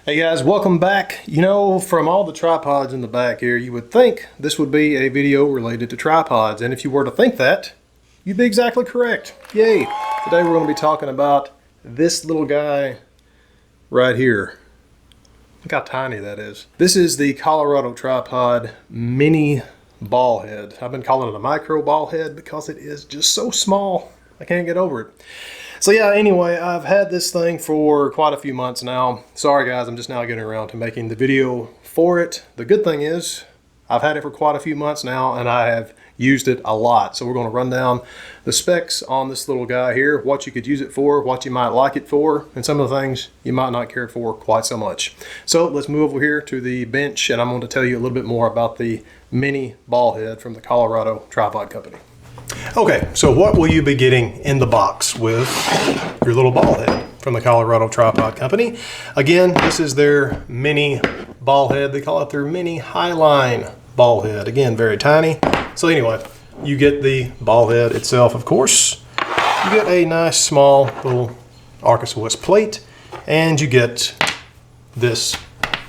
Hey guys, welcome back. You know, from all the tripods in the back here, you would think this would be a video related to tripods. And if you were to think that, you'd be exactly correct. Yay! Today we're going to be talking about this little guy right here. Look how tiny that is. This is the Colorado Tripod Mini Ballhead. I've been calling it a micro ballhead because it is just so small. I can't get over it. So yeah, anyway, I've had this thing for quite a few months now. Sorry guys, I'm just now getting around to making the video for it. The good thing is, I've had it for quite a few months now and I have used it a lot. So we're going to run down the specs on this little guy here, what you could use it for, what you might like it for, and some of the things you might not care for quite so much. So let's move over here to the bench and I'm going to tell you a little bit more about the Mini Ballhead from the Colorado Tripod Company. Okay, so what will you be getting in the box with your little ball head from the Colorado Tripod Company? Again, this is their mini ball head. They call it their mini Highline Ballhead. Again, very tiny. So anyway, you get the ball head itself, of course. You get a nice small little Arkansas Swiss plate, and you get this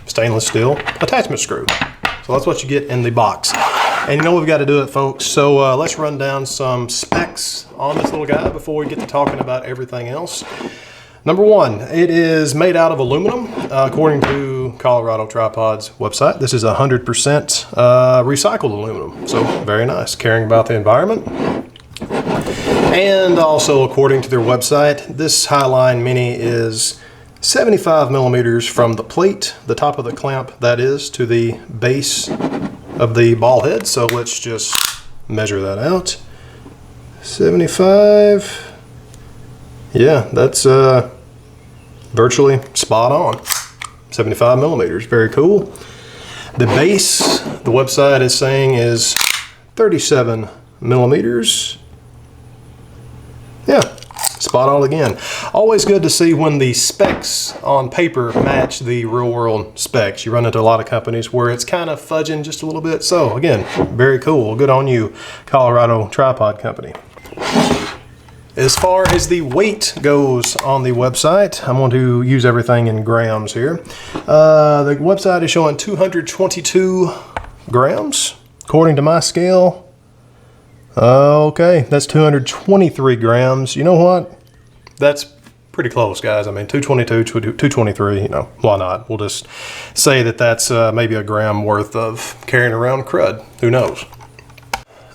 stainless steel attachment screw. So that's what you get in the box. And you know we've got to do it, folks. So let's run down some specs on this little guy before we get to talking about everything else. Number one, it is made out of aluminum, according to Colorado Tripod's website. This is 100% recycled aluminum, so very nice, caring about the environment. And also, according to their website, this Highline Mini is 75 millimeters from the plate, the top of the clamp, that is, to the base of the ball head. So let's just measure that out. 75. Yeah, that's virtually spot on. 75 millimeters, very cool. The base, the website is saying, is 37 millimeters. Yeah, spot on again. Always good to see when the specs on paper match the real world specs. You run into a lot of companies where it's kind of fudging just a little bit. So again, very cool. Good on you, Colorado Tripod Company. As far as the weight goes on the website, I'm going to use everything in grams here. The website is showing 222 grams. According to my scale, okay, that's 223 grams. You know what? That's pretty close, guys. I mean, 222, 223, you know, why not? We'll just say that that's maybe a gram worth of carrying around crud. Who knows?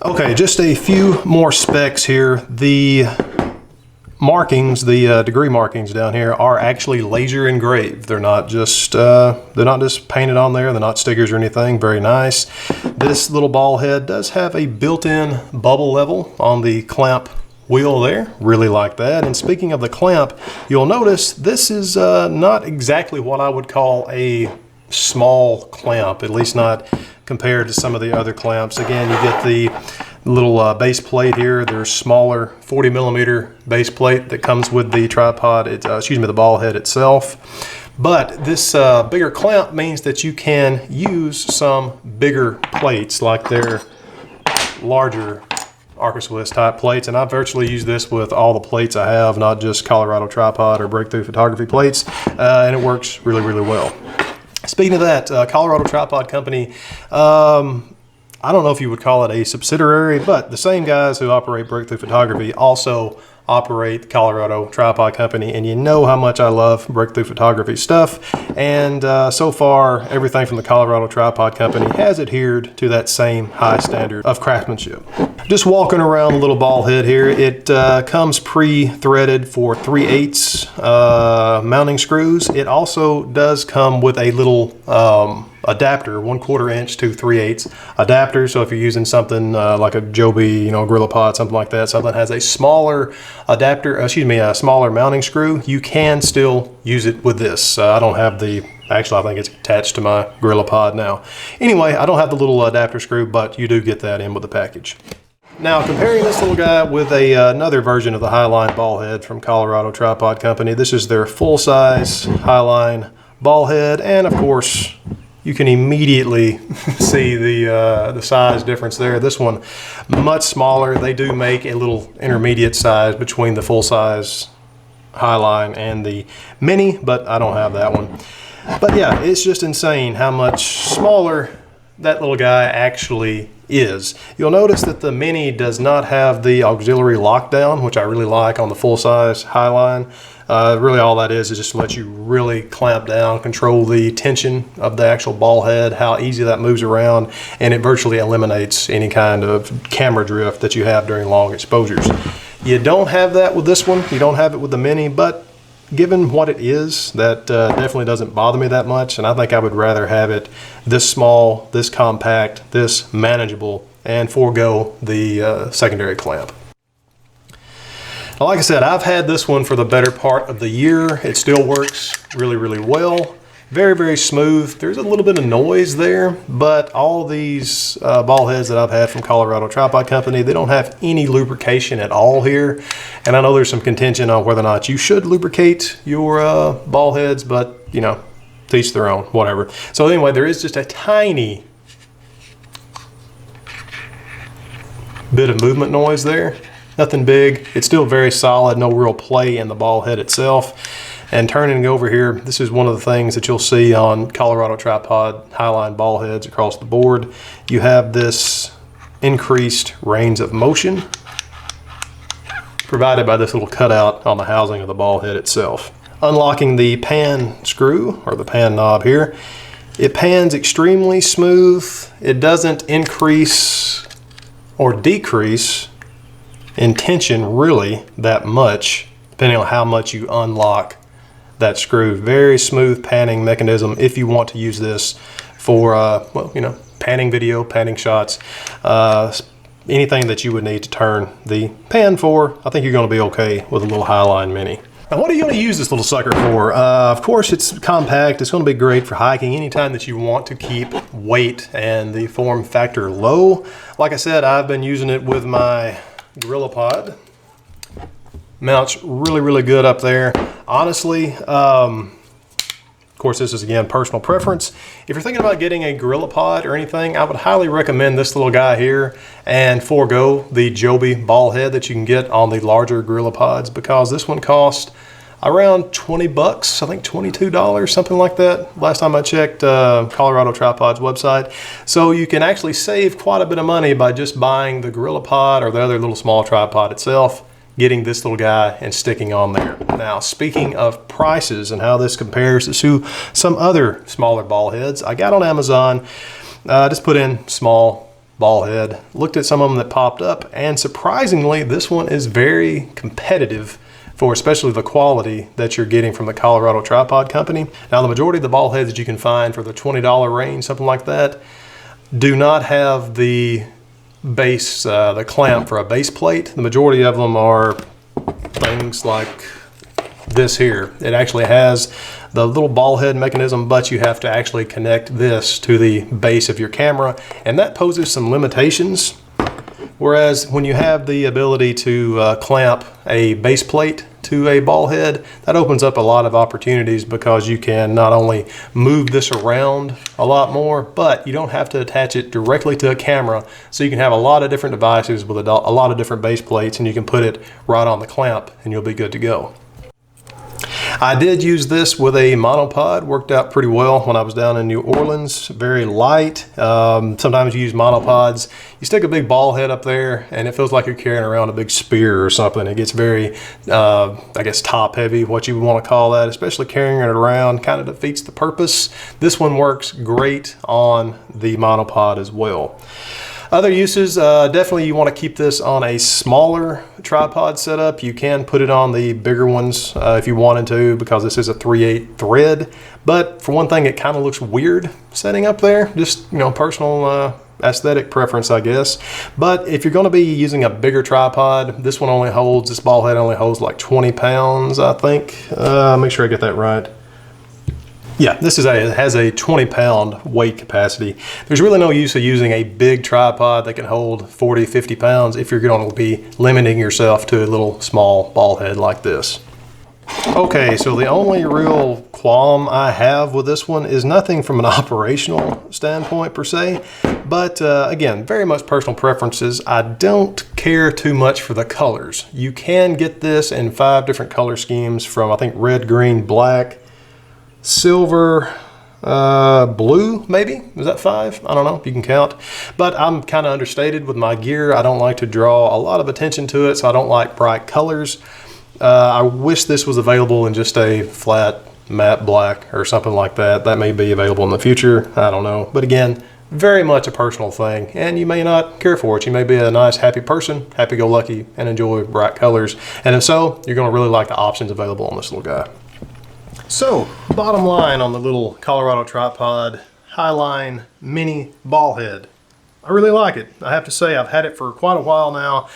Okay, just a few more specs here. The markings, the degree markings down here are actually laser engraved. They're not just painted on there. They're not stickers or anything. Very nice. This little ball head does have a built-in bubble level on the clamp wheel there. Really like that. And speaking of the clamp, you'll notice this is not exactly what I would call a small clamp, at least not compared to some of the other clamps. Again, you get the little base plate here. There's smaller 40 millimeter base plate that comes with the tripod, the ball head itself. But this bigger clamp means that you can use some bigger plates like their larger Arkansas Swiss type plates, and I virtually use this with all the plates I have, not just Colorado Tripod or Breakthrough Photography plates, and it works really, really well. Speaking of that, Colorado Tripod Company, I don't know if you would call it a subsidiary, but the same guys who operate Breakthrough Photography also operate the Colorado Tripod Company, and you know how much I love Breakthrough Photography stuff. And so far, everything from the Colorado Tripod Company has adhered to that same high standard of craftsmanship. Just walking around the little ball head here, it comes pre-threaded for 3/8 mounting screws. It also does come with a little adapter, 1/4 inch to 3/8 adapter. So if you're using something like a Joby, Gorilla Pod, something like that, something that has a smaller adapter, a smaller mounting screw, you can still use it with this. I don't have actually I think it's attached to my Gorilla Pod now. Anyway, I don't have the little adapter screw, but you do get that in with the package. Now, comparing this little guy with another version of the Highline Ballhead from Colorado Tripod Company, this is their full-size Highline Ballhead, and of course, you can immediately see the size difference there. This one, much smaller. They do make a little intermediate size between the full-size Highline and the Mini, but I don't have that one. But yeah, it's just insane how much smaller that little guy actually is. You'll notice that the Mini does not have the auxiliary lockdown, which I really like on the full-size Highline. Really all that is just to let you really clamp down, control the tension of the actual ball head, how easy that moves around, and it virtually eliminates any kind of camera drift that you have during long exposures. You don't have that with this one. You don't have it with the Mini, but given what it is, that definitely doesn't bother me that much, and I think I would rather have it this small, this compact, this manageable, and forego the secondary clamp. Like I said, I've had this one for the better part of the year. It still works really, really well. Very, very smooth. There's a little bit of noise there, but all these ball heads that I've had from Colorado Tripod Company, they don't have any lubrication at all here. And I know there's some contention on whether or not you should lubricate your ball heads, but you know, to each their own, whatever. So anyway, there is just a tiny bit of movement noise there. Nothing big. It's still very solid, no real play in the ball head itself. And turning over here, this is one of the things that you'll see on Colorado Tripod Highline ball heads across the board. You have this increased range of motion provided by this little cutout on the housing of the ball head itself. Unlocking the pan screw, or the pan knob here, it pans extremely smooth. It doesn't increase or decrease in tension really that much, depending on how much you unlock that screw. Very smooth panning mechanism if you want to use this for well, you know, panning video, panning shots, anything that you would need to turn the pan for. I think you're going to be okay with a little Highline Mini. Now, what are you going to use this little sucker for? Of course, it's compact. It's going to be great for hiking anytime that you want to keep weight and the form factor low. Like I said, I've been using it with my GorillaPod. Mounts really, really good up there. Honestly, of course, this is again personal preference. If you're thinking about getting a GorillaPod or anything, I would highly recommend this little guy here and forego the Joby ball head that you can get on the larger GorillaPods, because this one cost around 20 bucks, I think $22, something like that. Last time I checked Colorado Tripod's website. So you can actually save quite a bit of money by just buying the GorillaPod or the other little small tripod itself, getting this little guy and sticking on there. Now, speaking of prices and how this compares to some other smaller ball heads, I got on Amazon, just put in small ball head, looked at some of them that popped up, and surprisingly, this one is very competitive for especially the quality that you're getting from the Colorado Tripod Company. Now, the majority of the ball heads that you can find for the $20 range, something like that, do not have the base, the clamp for a base plate. The majority of them are things like this here. It actually has the little ball head mechanism, but you have to actually connect this to the base of your camera, and that poses some limitations. Whereas when you have the ability to clamp a base plate to a ball head, that opens up a lot of opportunities, because you can not only move this around a lot more, but you don't have to attach it directly to a camera. So you can have a lot of different devices with a lot of different base plates, and you can put it right on the clamp and you'll be good to go. I did use this with a monopod, worked out pretty well when I was down in New Orleans. Very light. Sometimes you use monopods, you stick a big ball head up there and it feels like you're carrying around a big spear or something. It gets very, I guess, top heavy, what you would want to call that, especially carrying it around kind of defeats the purpose. This one works great on the monopod as well. Other uses, definitely you want to keep this on a smaller tripod setup. You can put it on the bigger ones if you wanted to, because this is a 3/8 thread. But for one thing, it kind of looks weird setting up there. Just, you know, personal aesthetic preference, I guess. But if you're going to be using a bigger tripod, this ball head only holds like 20 pounds, I think. Make sure I get that right. Yeah, it has a 20-pound weight capacity. There's really no use of using a big tripod that can hold 40, 50 pounds if you're going to be limiting yourself to a little small ball head like this. Okay, so the only real qualm I have with this one is nothing from an operational standpoint per se, but again, very much personal preferences. I don't care too much for the colors. You can get this in 5 different color schemes from, I think, red, green, black, silver, blue, maybe. Is that 5? I don't know if you can count. But I'm kind of understated with my gear. I don't like to draw a lot of attention to it, so I don't like bright colors. I wish this was available in just a flat matte black or something like that. That may be available in the future. I don't know. But again, very much a personal thing, and you may not care for it. You may be a nice, happy person, happy-go-lucky, and enjoy bright colors. And if so, you're going to really like the options available on this little guy. So, bottom line on the little Colorado tripod Highline Mini Ballhead. I really like it. I have to say, I've had it for quite a while now.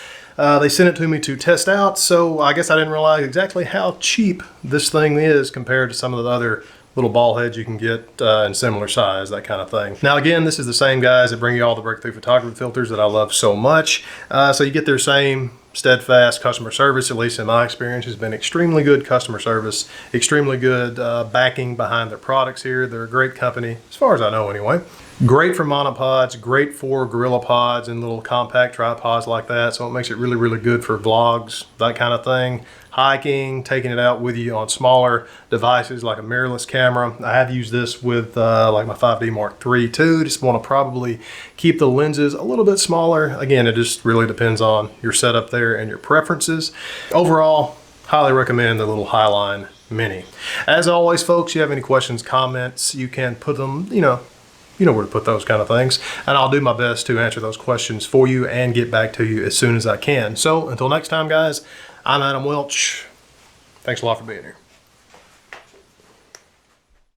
They sent it to me to test out, so I guess I didn't realize exactly how cheap this thing is compared to some of the other little ball heads you can get in similar size, that kind of thing. Now again, this is the same guys that bring you all the breakthrough photography filters that I love so much. So you get their same steadfast customer service, at least in my experience, has been extremely good customer service, extremely good backing behind their products here. They're a great company, as far as I know anyway. Great for monopods, great for gorilla pods and little compact tripods like that. So it makes it really, really good for vlogs, that kind of thing. Hiking, taking it out with you on smaller devices like a mirrorless camera. I have used this with like my 5D Mark III too. Just want to probably keep the lenses a little bit smaller. Again, it just really depends on your setup there and your preferences. Overall, highly recommend the little Highline Mini. As always, folks, you have any questions, comments, you can put them, you know where to put those kind of things. And I'll do my best to answer those questions for you and get back to you as soon as I can. So until next time, guys, I'm Adam Welch. Thanks a lot for being here.